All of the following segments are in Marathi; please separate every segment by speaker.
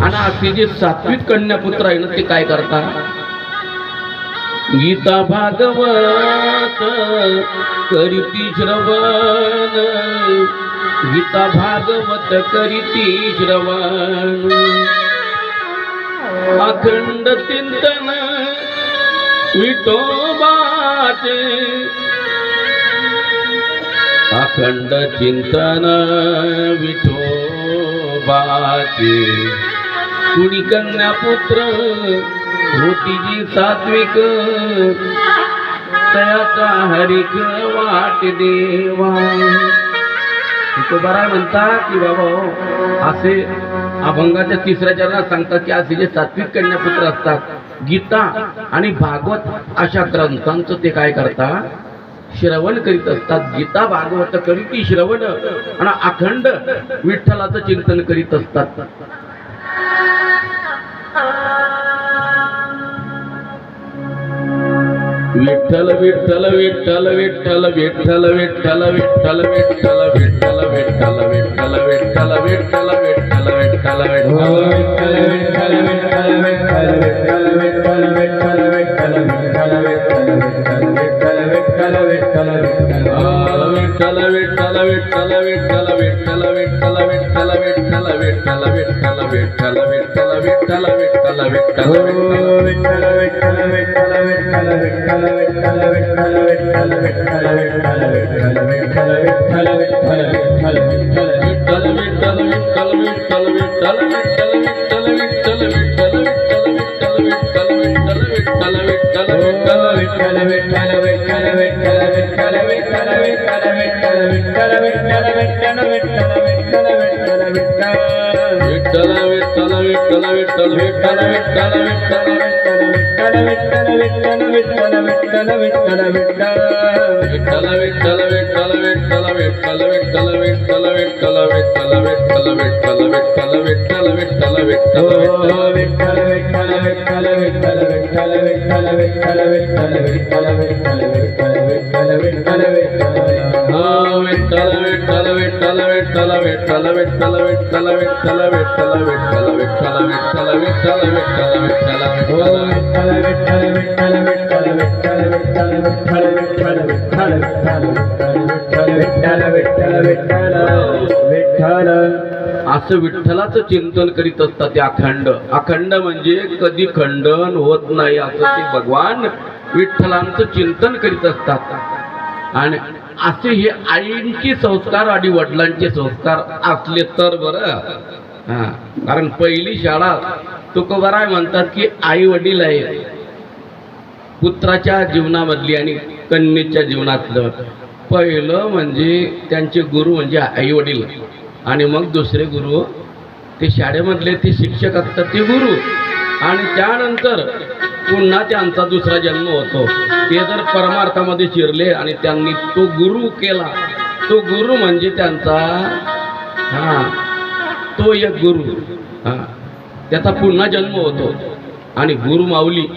Speaker 1: आणि असे जे सात्विक कन्यापुत्र आहे ना ते काय करतात, गीता भागवत करीती श्रवण, गीता भागवत करीती श्रवण, अखंड चिंतन विठोबाचे, अखंड चिंतन विठोबाचे, कुणी कन्यापुत्र होती जी सात्विक, तयाचा हरिक वाट देवा. तुकोबाराय म्हणतात की बाबा असे अभंगाच्या तिसऱ्या चरणात सांगतात की असे जे सात्विक कन्यापुत्र असतात, गीता आणि भागवत अशा ग्रंथांचं ते काय करतात, श्रवण करीत असतात. गीता भागवत करीती श्रवण आणि अखंड विठ्ठलाचं चिंतन करीत असतात. विठ्ठल विठ्ठल विठ्ठल विठ्ठल विठ्ठल विठ्ठल विठ्ठल विठ्ठल विठ्ठल विठ्ठल विठ्ठल विठ्ठल विठ्ठल विठ्ठल विठ्ठल असं विठ्ठलाचं चिंतन करीत असतात. ते अखंड, अखंड म्हणजे कधी खंडन होत नाही असं ते भगवान विठ्ठलांचं चिंतन करीत असतात. आणि असे हे आईंचे संस्कार आणि वडिलांचे संस्कार असले तर बरं. कारण पहिली शाळा तुकोबाराय म्हणतात की आई वडील आहे पुत्राच्या जीवनामधली आणि कन्येच्या जीवनातलं. पहिलं म्हणजे त्यांचे गुरु म्हणजे आई वडील, आणि मग दुसरे गुरु ते शाळेमधले ते शिक्षक असतात ते गुरु, आणि त्यानंतर पुन्हा त्यांचा दुसरा जन्म होतो. ते जर परमार्थामध्ये शिरले आणि त्यांनी तो गुरु केला, तो गुरु म्हणजे त्यांचा तो एक गुरु, त्याचा पुन्हा जन्म होतो. आणि गुरु माऊली,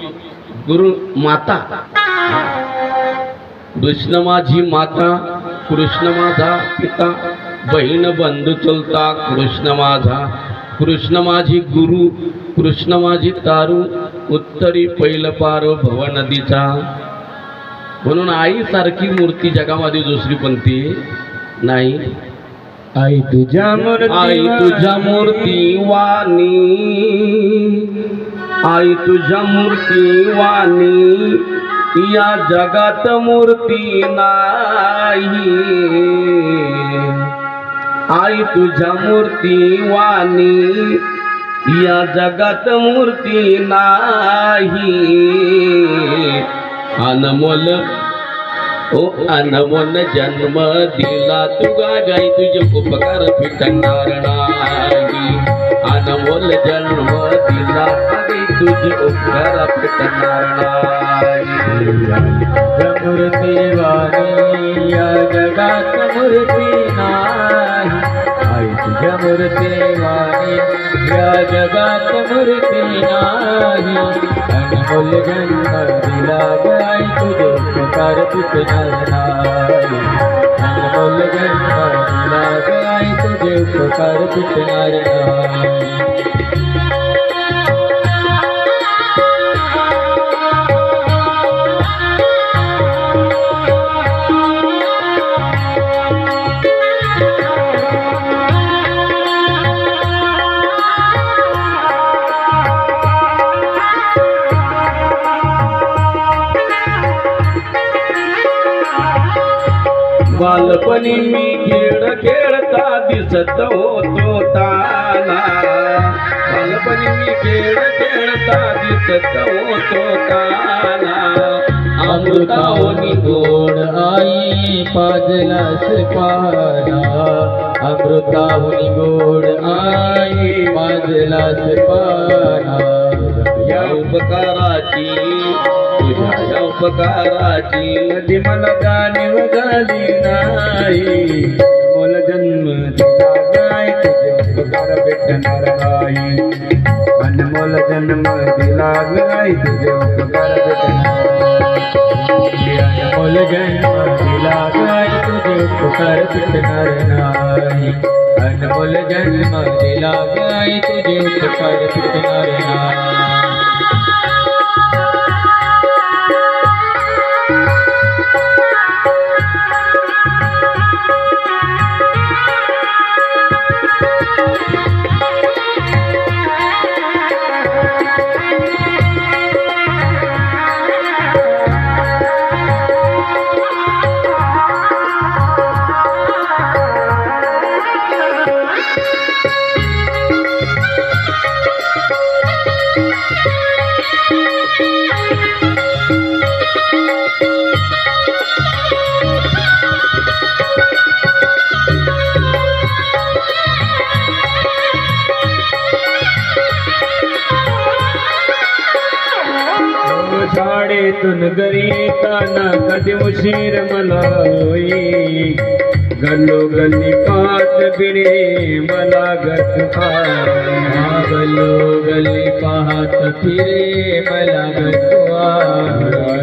Speaker 1: गुरु माता, कृष्ण माझी माता, कृष्ण माझा पिता, बहीण बंधू चलता कृष्ण माझा, कृष्ण माझी गुरु, कृष्ण माझी तारू, उत्तरी पैल पार भव नदीचा. म्हणून आई सारखी मूर्ती जगामध्ये दुसरी कोणती नाही.
Speaker 2: आई तुझ्या मूर्ती,
Speaker 1: आई तुझ्या मूर्ती वाणी, आई तुझ्या मूर्ती वाणी, या जगात मूर्ती नाही. आई तुझ्या मूर्ती वाणी, या जगात मूर्ती नाही. अनमोल ओ अनमोल जन्म दिला तुगा गाई, तुझे उपकार फिटणार नाही. अनमोल जन्म दिला गाई, तुझे उपकार फिटणार नाही.
Speaker 2: मूर्ती वाणी, या जगात मूर्ती नाही. आई तुझ्या मूर्ती वाणी, या जगात मूर्ती नाही. अनमोल जन्म दिला गाई, तुझे उपकार फिटणार नाही. अनमोल जन्म दिला गाई, तुझे उपकार फिटणार नाही.
Speaker 1: बालपणी मी खेळ खेळता दिसत होतो ताना, बालपणी मी खेळ खेळता दिसत होतो ताना,
Speaker 2: अमृताहुनी गोड आई पाजलास पाना, अमृताहुनी गोड आई पाजलास पाना.
Speaker 1: या उपकाराची तुझ्या या उपकाराची
Speaker 2: कधी मला जाणीव झाली नाही, मला जन्म दिला गाय तुझे उपकार भेटणार नाही, अनमोल जन्म दिला गाय तुझे उपकार भेटणार नाही, अनमोल जन्म दिला गाय तुझे उपकार भेटणार नाही, अनमोल जन्म दिला गाय तुझे उपकार भेटणार नाही. शाळेतून घरी येताना कधी उशीर मला होई, गल्लोगल्ली पाहत फिरे मला गल्लोगल्ली पाहत फिरे मला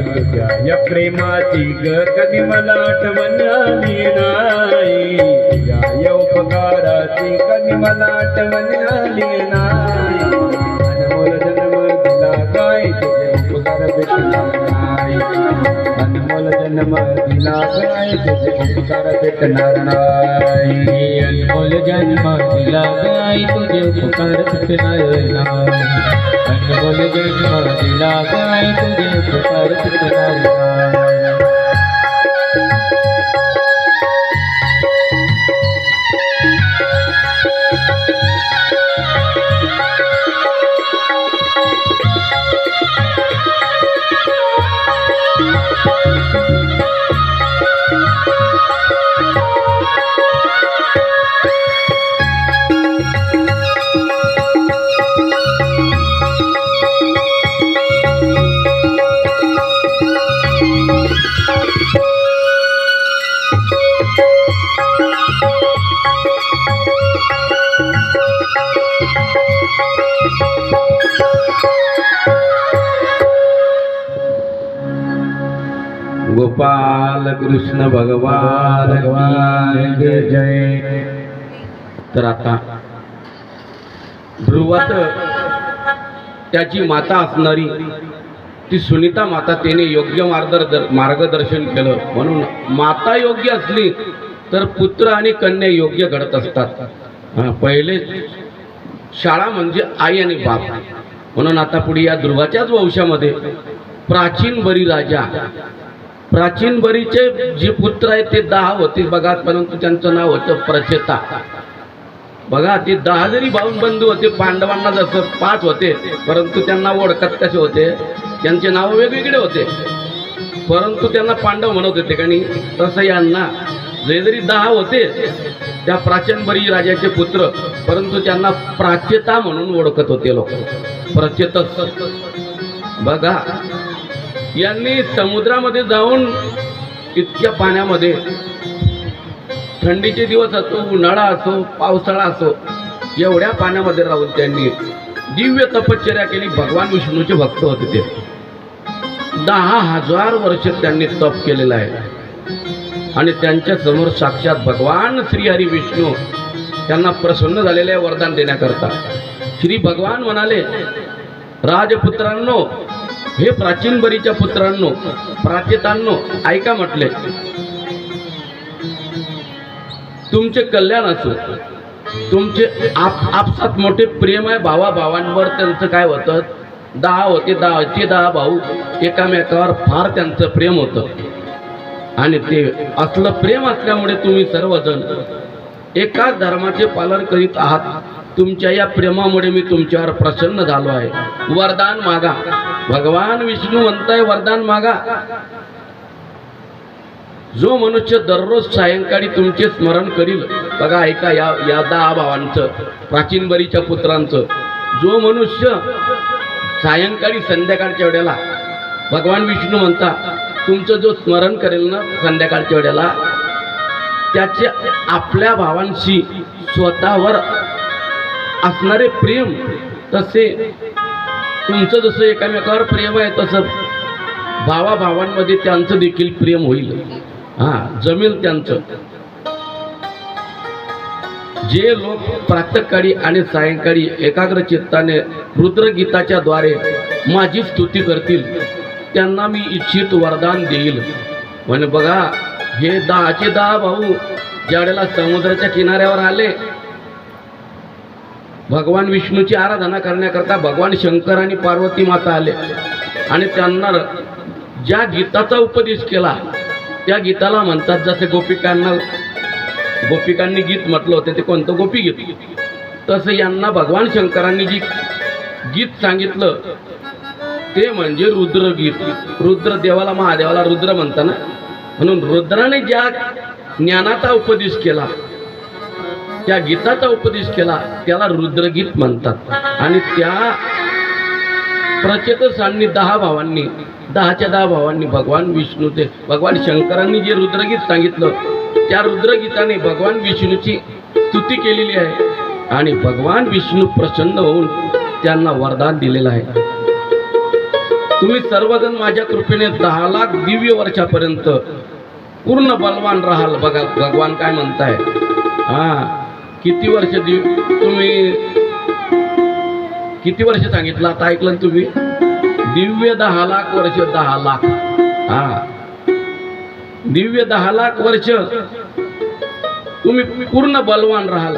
Speaker 2: तुझ्या या प्रेमाची कधी मला आठवण आली नाही, तुझ्या या उपकाराची कधी मला आठवण आली नाही, अनमोल जन्म दिला काय तुझे उपकार भेटणार नाही, अनमोल जन्म दिला काय तुझे उपकार भेटणार नाही, अनमोल जन्म दिला काय तुझे उपकार भेटणार नाही, अनमोल जन्म दिला काय तुझे उपकार भेटणार नाही.
Speaker 1: गोपाल कृष्ण भगवान की जय. तर आता ध्रुवात त्याची माता असणारी ती सुनीता माता त्याने योग्य मार्गदर्शन केलं, म्हणून माता योग्य असली तर पुत्र आणि कन्या योग्य घडत असतात. पहिले शाळा म्हणजे आई आणि बाप, म्हणून आता पुढे या ध्रुवाच्याच वंशामध्ये प्राचीन बरी राजा, प्राचीन बरीचे जे पुत्र आहेत ते 10 होते बघा, परंतु त्यांचं नाव होतं प्रचेता. बघा ते 10 जरी भाऊबंधू होते, पांडवांना जसं 5 होते, परंतु त्यांना ओळखत कसे होते, त्यांचे नाव वेगवेगळे होते, परंतु त्यांना पांडव म्हणत होते आणि तसं यांना जे जरी 10 होते त्या प्राचीन बरी राजाचे पुत्र, परंतु त्यांना प्राचेता म्हणून ओळखत होते लोक, प्रचेतस. बघा यांनी समुद्रामध्ये जाऊन इतक्या पाण्यामध्ये, थंडीचे दिवस असो, उन्हाळा असो, पावसाळा असो, एवढ्या पाण्यामध्ये राहून त्यांनी दिव्य तपश्चर्या केली. भगवान विष्णूचे भक्त होते ते. 10,000 वर्ष त्यांनी तप केलेलं आहे आणि त्यांच्या समोर साक्षात भगवान श्रीहरी विष्णू त्यांना प्रसन्न झालेले वरदान देण्याकरता. श्री भगवान म्हणाले, राजपुत्रांनो, हे प्राचीन बरीच्या पुत्रांनो, प्राचेतांनो, ऐका म्हटले, तुमचे कल्याण असो, तुमचे आपसात मोठे प्रेम आहे भावा भावांवर. त्यांचं काय होतं, 10 होते, 10 भाऊ, एकामेकावर फार त्यांचं प्रेम होतं. आणि ते असलं प्रेम असल्यामुळे तुम्ही सर्वजण एकाच धर्माचे पालन करीत आहात. तुमच्या या प्रेमामुळे मी तुमच्यावर प्रसन्न झालो आहे. वरदान मागा. भगवान विष्णू म्हणताय वरदान मागा. जो मनुष्य दररोज सायंकाळी तुमचे स्मरण करील, बघा ऐका या 10 भावांचं, प्राचीन बरीच्या पुत्रांचं. जो मनुष्य सायंकाळी संध्याकाळच्या वेळेला भगवान विष्णू म्हणता तुमचं जो स्मरण करेल ना संध्याकाळच्या वेळेला, त्याचे आपल्या भावांशी स्वतःवर असणारे प्रेम, तसे तुमचं जसं एकामेकावर प्रेम आहे तसं भावाभावांमध्ये त्यांचं देखील प्रेम होईल. जमेल त्यांचं. जे लोक प्रातःकाळी आणि सायंकाळी एकाग्र चित्ताने रुद्रगीताच्या द्वारे माझी स्तुती करतील त्यांना मी इच्छित वरदान देईल. म्हणजे बघा हे 10चे 10 भाऊ ज्यावेळेला समुद्राच्या किनाऱ्यावर आले भगवान विष्णूची आराधना करण्याकरता, भगवान शंकर आणि पार्वती माता आले आणि त्यांना ज्या गीताचा उपदेश केला त्या गीताला म्हणतात, जसे गोपिकांनी गीत म्हटलं होतं ते कोणतं गोपी गीत, तसं यांना भगवान शंकरांनी जी गीत सांगितलं ते म्हणजे रुद्रगीत. रुद्र देवाला, महादेवाला रुद्र म्हणतात ना, म्हणून रुद्राने ज्या ज्ञानाचा उपदेश केला, त्या गीताचा उपदेश केला त्याला रुद्रगीत म्हणतात. आणि त्या प्रचेतसांनी 10 भावांनी, 10च्या 10 भावांनी भगवान विष्णू ते भगवान शंकरांनी जे रुद्रगीत सांगितलं त्या रुद्रगीताने भगवान विष्णूची स्तुती केलेली आहे आणि भगवान विष्णू प्रसन्न होऊन त्यांना वरदान दिलेलं आहे. तुम्ही सर्वजण माझ्या कृपेने 10 लाख दिव्य वर्षापर्यंत पूर्ण बलवान राहाल. बघा भगवान काय म्हणताय. किती वर्ष तुम्ही किती वर्ष सांगितलं आता ऐकलं तुम्ही? दिव्य 10 लाख वर्ष. 10 लाख. दिव्य 10 लाख वर्ष तुम्ही पूर्ण बलवान राहाल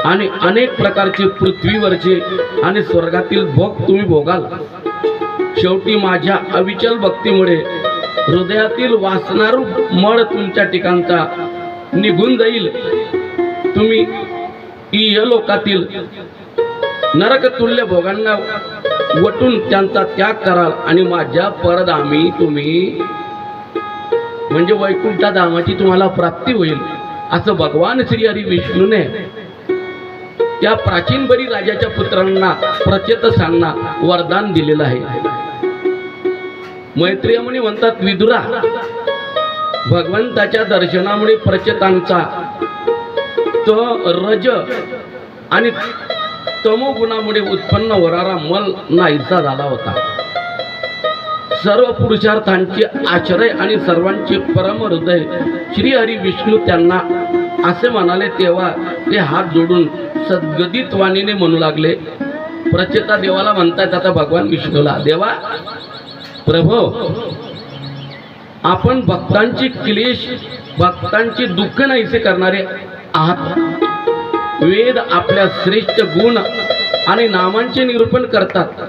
Speaker 1: आणि अनेक प्रकारचे पृथ्वीवरचे आणि स्वर्गातील भोग तुम्ही भोगाल. शेवटी माझ्या अविचल भक्तीमुळे हृदयातील वासनारूप मळ तुमच्या ठिकाणचा निघून जाईल. तुम्ही इहलोकातील नरकतुल्य भोगांना वटून त्यांचा त्याग कराल आणि माझ्या परधामी तुम्ही म्हणजे वैकुंठ धामाची तुम्हाला प्राप्ती होईल, असं भगवान श्री हरी विष्णूने त्या प्राचीन बरी राजाच्या पुत्रांना प्रचेतसांना वरदान दिलेलं आहे. मैत्रेय मुनी म्हणतात, विदुरा, भगवंताच्या दर्शनामुळे प्रचेतांचा रज आणि तमोगुणामुळे उत्पन्न होणारा मल नाहीसा झाला होता. सर्व पुरुषार्थांचे आश्रय आणि सर्वांचे परम हृदय श्री हरी विष्णू त्यांना असे म्हणाले तेव्हा ते हात जोडून सद्गदित वाणीने म्हणू लागले. प्रचेता देवाला म्हणतात आता भगवान विष्णूला, देवा प्रभो, आपण भक्तांची क्लेश, भक्तांची दुःख नाहीसे करणारे आहात. वेद आपल्या श्रेष्ठ गुण आणि नामांचे निरूपण करतात.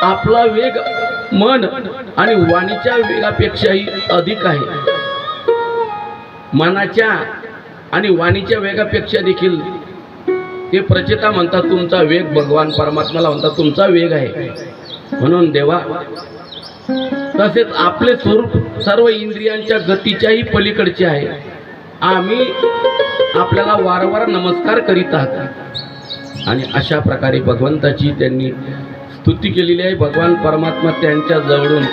Speaker 1: आपला वेग मन आणि वाणीच्या वेगापेक्षाही अधिक आहे. मनाच्या आणि वाणीच्या वेगापेक्षा देखील ते प्रचेता म्हणतात तुमचा वेग, भगवान परमात्म्याला म्हणतात तुमचा वेग आहे. म्हणून देवा, तसेच आपले स्वरूप सर्व इंद्रियांच्या गतीच्याही पलीकडचे आहे. आम्ही आपल्याला वारंवार नमस्कार करीत आहात. आणि अशा प्रकारे भगवंताची त्यांनी स्तुती केलेली आहे. भगवान परमात्मा त्यांच्या जवळून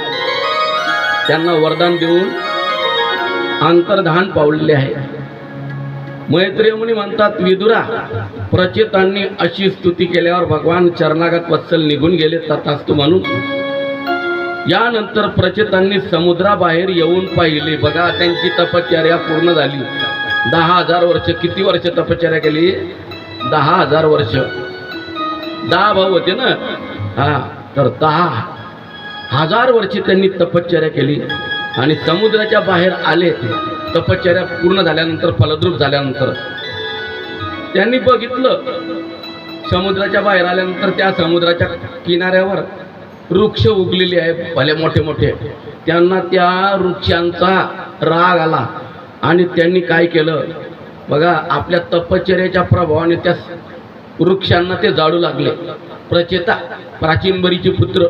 Speaker 1: त्यांना वरदान देऊन अंतर्धान पावलेले आहे. मैत्रेय मुनी म्हणतात, विदुरा, प्रचेतांनी अशी स्तुती केल्यावर भगवान चरणागत वत्सल निघून गेले तथास्तु म्हणून. यानंतर प्रचेतांनी समुद्राबाहेर येऊन पाहिले. बघा त्यांची तपश्चर्या पूर्ण झाली. 10,000 वर्ष. किती वर्ष तपश्चर्या केली? 10,000 वर्ष. 10 भाऊ होते ना, तर 10,000 वर्षे त्यांनी तपश्चर्या केली आणि समुद्राच्या बाहेर आले. तपश्चर्या पूर्ण झाल्यानंतर, फलद्रूप झाल्यानंतर त्यांनी बघितलं, समुद्राच्या बाहेर आल्यानंतर त्या समुद्राच्या किनाऱ्यावर वृक्ष उगलेले आहे भले मोठे मोठे, त्यांना त्या वृक्षांचा राग आला आणि त्यांनी काय केलं बघा, आपल्या तपश्चर्याच्या प्रभावाने त्या वृक्षांना ते जाळू लागले. प्रचेता प्राचीनबरीचे पुत्र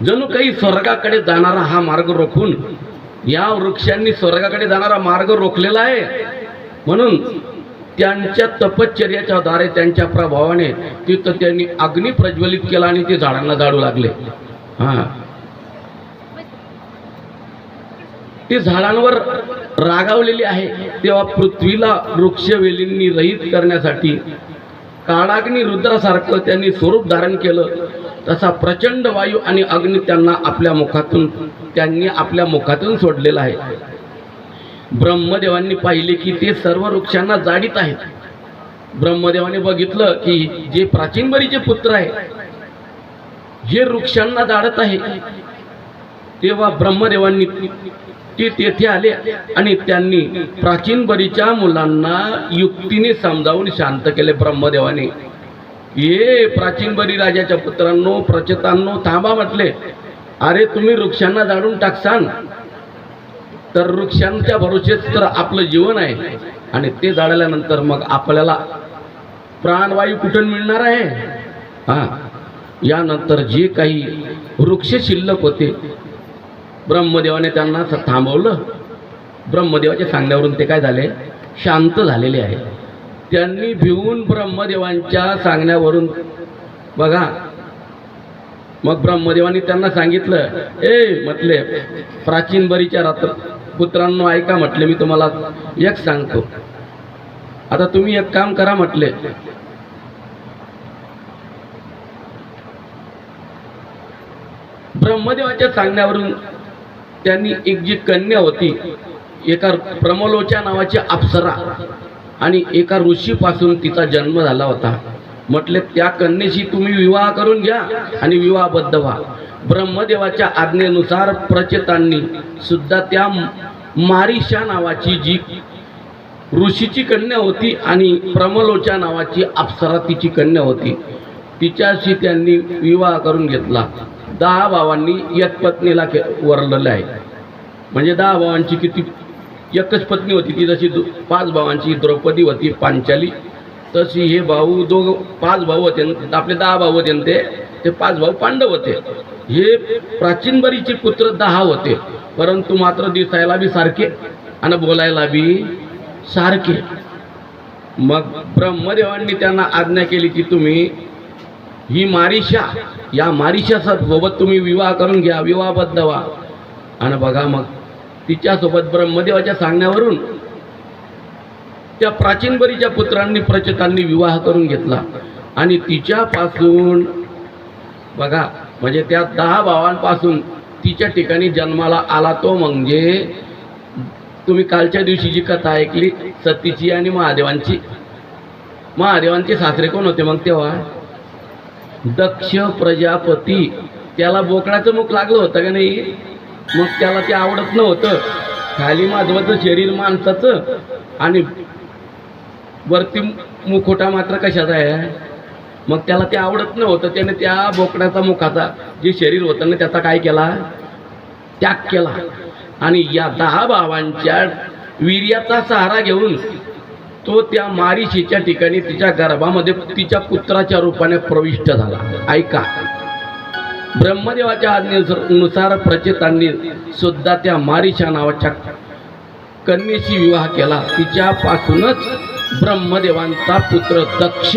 Speaker 1: जणू काही स्वर्गाकडे जाणारा हा मार्ग रोखून या वृक्षांनी स्वर्गाकडे जाणारा मार्ग रोखलेला आहे. म्हणून त्यांच्या तपश्चर्याच्या द्वारे त्यांच्या प्रभावाने तिथं त्यांनी अग्नी प्रज्वलित केला आणि ते झाडांना जाळू लागले. ते झाडांवर रागावलेली आहे. तेव्हा पृथ्वीला वृक्षवेलींनी रहित करण्यासाठी काळाग्नी रुद्रासारखं त्यांनी स्वरूप धारण केलं. तसा प्रचंड वायू आणि अग्नी त्यांनी आपल्या मुखातून सोडलेला आहे. ब्रह्मदेवांनी पाहिले की ते सर्व वृक्षांना जाडीत आहेत. ब्रह्मदेवाने बघितलं की जे प्राचीनबरीचे पुत्र आहे जे वृक्षांना जाडत आहे. तेव्हा ब्रह्मदेवांनी ते तेथे आले आणि त्यांनी प्राचीनबरीच्या मुलांना युक्तीने समजावून शांत केले. ब्रह्मदेवाने, ये प्राचीनबरी राजाच्या पुत्रांनो, प्रचेतांनो, थांबा म्हटले. अरे तुम्ही वृक्षांना जाळून टाकसान तर वृक्षांच्या भरोश्याच तर आपलं जीवन आहे आणि ते जाळल्यानंतर मग आपल्याला प्राणवायू कुठून मिळणार आहे. यानंतर जे काही वृक्ष शिल्लक होते ब्रह्मदेवाने त्यांना थांबवलं. ब्रह्मदेवाच्या सांगण्यावरून ते काय झाले, शांत झालेले आहे. त्यांनी भिवून ब्रह्मदेवांच्या सांगण्यावरून बघा, मग ब्रह्मदेवांनी त्यांना सांगितलं, म्हटले प्राचीनबरीच्या पुत्रांनो ऐका म्हटले, मी तुम्हाला एक सांगतो. आता तुम्ही एक काम करा म्हटले, ब्रह्मदेवाच्या सांगण्यावरून त्यांनी एक जी कन्या होती, एका प्रमलोचा नावाची अप्सरा आणि एका ऋषीपासून तिचा जन्म झाला होता. म्हटले त्या कन्येशी तुम्ही विवाह करून घ्या आणि विवाहबद्ध व्हा. ब्रह्मदेवाच्या आज्ञेनुसार प्रचेतांनी सुद्धा त्या मारिशा नावाची जी ऋषीची कन्या होती आणि प्रमलोचा नावाची अप्सरा तिची कन्या होती, तिच्याशी त्यांनी विवाह करून घेतला. 10 भावांनी एक पत्नीला वरलेलं आहे. म्हणजे 10 भावांची किती एकच पत्नी होती ती. जशी 5 भावांची द्रौपदी होती पांचाली, तशी हे भाऊ 5 भाऊ होते. आपले 10 भाऊ होते ते 5 भाऊ पांडव होते. हे प्राचीनबरीचे पुत्र 10 होते, परंतु मात्र दिसायला बी सारखे आणि बोलायला बी सारखे. मग ब्रह्मदेवांनी त्यांना आज्ञा केली की तुम्ही ही या मारिशा सोबत तुम्ही विवाह करून घ्या, विवाहबद्ध व्हा. आणि बघा मग तिच्यासोबत ब्रह्मदेवाच्या सांगण्यावरून त्या प्राचीनबरीच्या पुत्रांनी प्रचेतांनी विवाह करून घेतला आणि तिच्यापासून बघा, म्हणजे त्या 10 भावांपासून तिच्या ठिकाणी जन्माला आला तो म्हणजे तुम्ही कालच्या दिवशी जी कथा ऐकली सतीची आणि महादेवांची. महादेवांचे सासरे कोण होते मग तेव्हा? दक्ष प्रजापती. त्याला बोकडाचं मुख लागलं होतं का नाही, मग त्याला ते आवडत नव्हतं. खाली माधवाचं शरीर माणसाचं आणि वरती मुखोटा मात्र कशाचा आहे, मग त्याला ते आवडत नव्हतं. त्याने त्या बोकडाचा मुखाचा जे शरीर होतं ना त्याचा काय केला, त्याग केला. आणि या 10 भावांच्या वीर्याचा सहारा घेऊन तो त्या मारिशीच्या ठिकाणी तिच्या गर्भामध्ये तिच्या पुत्राच्या रूपाने प्रविष्ट झाला. ऐका, ब्रह्मदेवाच्या आज्ञेनुसार प्रचेतांनी सुद्धा त्या मारिशा नावाच्या कन्येशी विवाह केला. तिच्यापासूनच ब्रह्मदेवांचा पुत्र दक्ष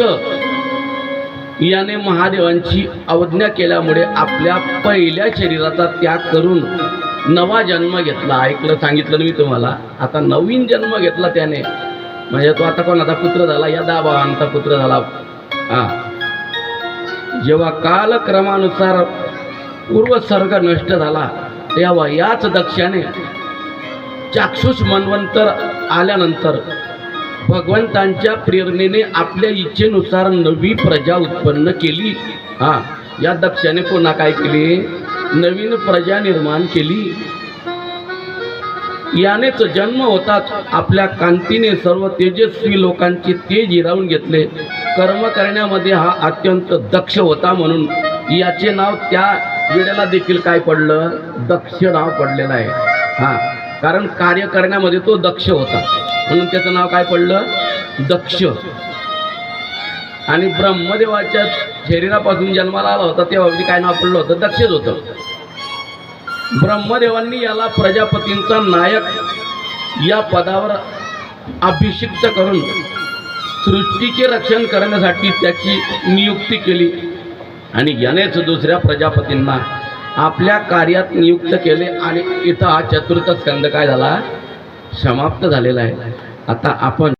Speaker 1: याने महादेवांची अवज्ञा केल्यामुळे आपल्या पहिल्या शरीराचा त्याग करून नवा जन्म घेतला. ऐकलं, सांगितलं मी तुम्हाला. आता नवीन जन्म घेतला त्याने, म्हणजे तो आता कोणाचा पुत्र झाला, या 10 भावांचा पुत्र झाला. जेव्हा कालक्रमानुसार पूर्वसर्ग नष्ट झाला तेव्हा याच दक्षाने चाक्षुष मन्वंतर आल्यानंतर भगवंतांच्या प्रेरणेने आपल्या इच्छेनुसार नवी प्रजा उत्पन्न केली. या दक्षाने पुन्हा काय केली, नवीन प्रजा निर्माण केली. यानेच जन्म होताच आपल्या कांतीने सर्व तेजस्वी लोकांचे तेज हिरावून घेतले. कर्म करण्यामध्ये हा अत्यंत दक्ष होता म्हणून याचे नाव त्या विड्याला देखील काय पडलं? दक्ष नाव पडलेलं आहे. हा, कारण कार्य करण्यामध्ये तो दक्ष होता म्हणून त्याचं नाव काय पडलं? दक्ष. आणि ब्रह्मदेवाच्या शरीरापासून जन्माला आला होता तेव्हा काय नाव पडलं होतं? दक्षच होतं. ब्रह्मदेवांनी याला प्रजापतींचा नायक या पदावर अभिषिक्त करून सृष्टीचे रक्षण करण्यासाठी त्याची नियुक्ती केली आणि यानेच दुसऱ्या प्रजापतींना आपल्या कार्यात नियुक्त केले. आणि इथं हा चतुर्थ स्कंद काय झाला? समाप्त झालेला आहे. आता आपण